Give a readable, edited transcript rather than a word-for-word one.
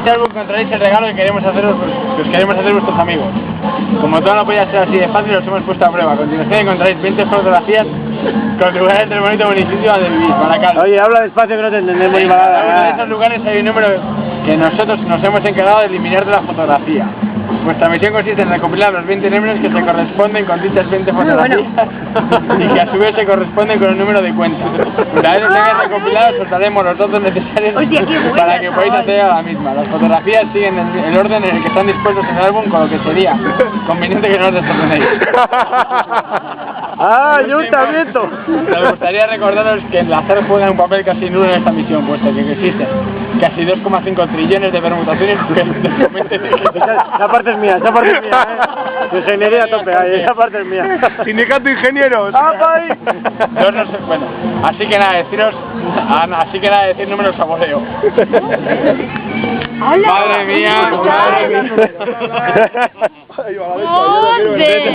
este álbum encontraréis el regalo que queremos haceros, que os queremos hacer vuestros amigos. Como todo no podía ser así de fácil, os hemos puesto a prueba. A continuación encontraréis 20 fotografías con lugares del bonito municipio donde vivís, Baracaldo. Oye, habla despacio que no te entendemos ni nada. En esos lugares hay un número que nosotros nos hemos encargado de eliminar de la fotografía. Vuestra misión consiste en recopilar los 20 números que se corresponden con dichas 20 fotografías y que a su vez se corresponden con un número de cuentas. Una vez los tengáis recopilados, os daremos los datos necesarios para que podáis acceder a la misma. Las fotografías siguen el orden en el que están dispuestos en el álbum, con lo que sería conveniente que no os desordenéis. ¡Ah, ayuntamiento! Nos gustaría recordaros que el azar juega un papel casi nulo en esta misión, puesto que existen casi 2,5 trillones de permutaciones Esa parte es mía, Ingeniería a tope ahí, esa parte es mía. Sindicato de ingenieros. Bueno, así que nada, decir números a voleo. Madre mía, madre mía.